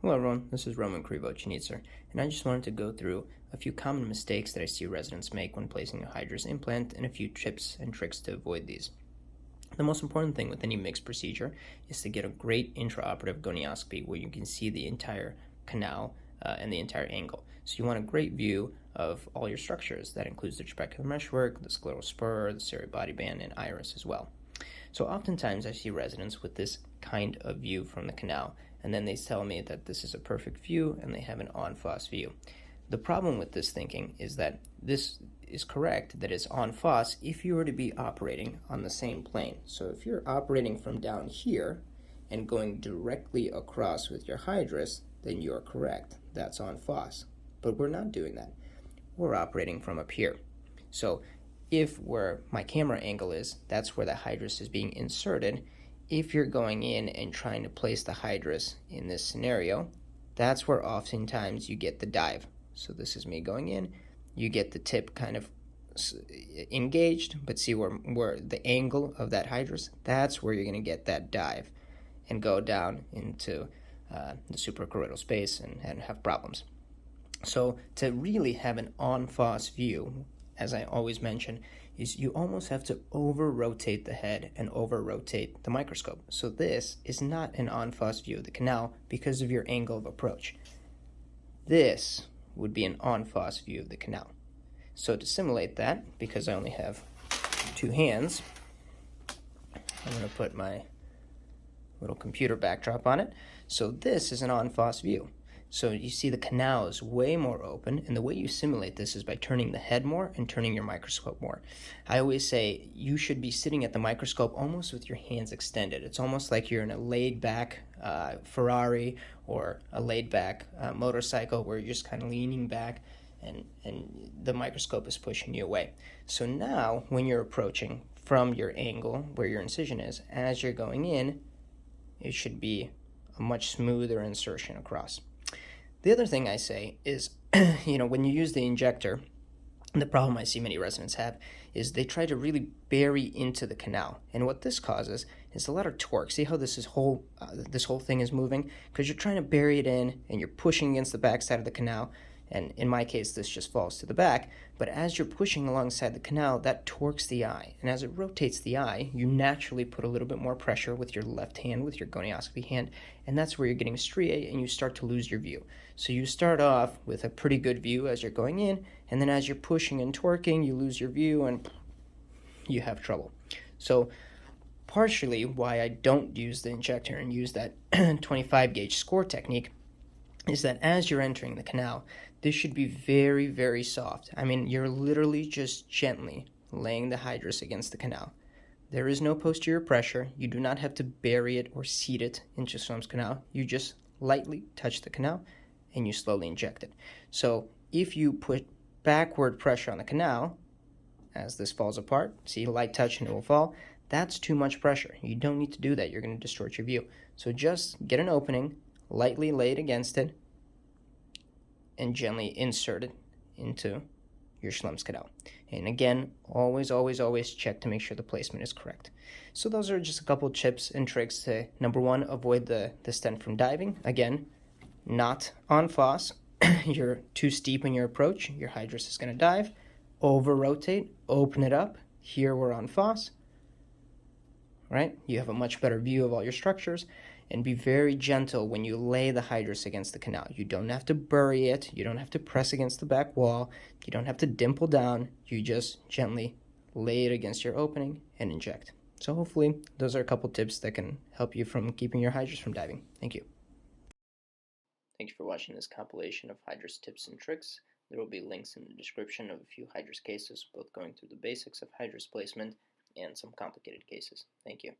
Hello everyone, this is Roman Krivocinitzer, and I just wanted to go through a few common mistakes that I see residents make when placing a Hydrus implant and a few tips and tricks to avoid these. The most important thing with any mixed procedure is to get a great intraoperative gonioscopy where you can see the entire canal and the entire angle. So you want a great view of all your structures. That includes the trabecular meshwork, the scleral spur, the serrated body band, and iris as well. So oftentimes I see residents with this kind of view from the canal, and then they tell me that this is a perfect view and they have an en-face view. The problem with this thinking is that this is correct, that it's en-face if you were to be operating on the same plane. So if you're operating from down here and going directly across with your Hydrus, then you're correct. That's en-face. But we're not doing that. We're operating from up here. So if where my camera angle is, that's where the Hydrus is being inserted. If you're going in and trying to place the Hydrus in this scenario, that's where oftentimes you get the dive. So this is me going in, you get the tip kind of engaged, but see where the angle of that Hydrus, that's where you're going to get that dive and go down into the suprachoroidal space and have problems. So to really have an en-face view, as I always mention, is you almost have to over-rotate the head and over-rotate the microscope. So this is not an en-face view of the canal because of your angle of approach. This would be an en-face view of the canal. So to simulate that, because I only have two hands, I'm going to put my little computer backdrop on it. So this is an en-face view. So you see the canal is way more open, and the way you simulate this is by turning the head more and turning your microscope more. I always say you should be sitting at the microscope almost with your hands extended. It's almost like you're in a laid-back Ferrari or a laid-back motorcycle where you're just kind of leaning back and the microscope is pushing you away. So now when you're approaching from your angle where your incision is, as you're going in, it should be a much smoother insertion across. The other thing I say is, when you use the injector, the problem I see many residents have is they try to really bury into the canal. And what this causes is a lot of torque. See how this whole thing is moving? Because you're trying to bury it in and you're pushing against the back side of the canal. And in my case, this just falls to the back. But as you're pushing alongside the canal, that torques the eye. And as it rotates the eye, you naturally put a little bit more pressure with your left hand, with your gonioscopy hand. And that's where you're getting striae and you start to lose your view. So you start off with a pretty good view as you're going in. And then as you're pushing and torquing, you lose your view and you have trouble. So partially why I don't use the injector and use that 25 gauge score technique is that as you're entering the canal, this should be very, very soft. I mean, you're literally just gently laying the Hydrus against the canal. There is no posterior pressure. You do not have to bury it or seat it into Soames canal. You just lightly touch the canal and you slowly inject it. So if you put backward pressure on the canal, as this falls apart, see, light touch and it will fall, that's too much pressure. You don't need to do that. You're going to distort your view. So just get an opening, lightly lay it against it, and gently insert it into your Schlemm's canal. And again, always, always, always check to make sure the placement is correct. So those are just a couple tips and tricks to, number one, avoid the stent from diving. Again, not en-face. You're too steep in your approach. Your Hydrus is going to dive. Over-rotate, open it up. Here we're en-face. Right? You have a much better view of all your structures. And be very gentle when you lay the Hydrus against the canal. You don't have to bury it. You don't have to press against the back wall. You don't have to dimple down. You just gently lay it against your opening and inject. So hopefully those are a couple tips that can help you from keeping your Hydrus from diving. Thank you. Thank you for watching this compilation of Hydrus tips and tricks. There will be links in the description of a few Hydrus cases, both going through the basics of Hydrus placement and some complicated cases. Thank you.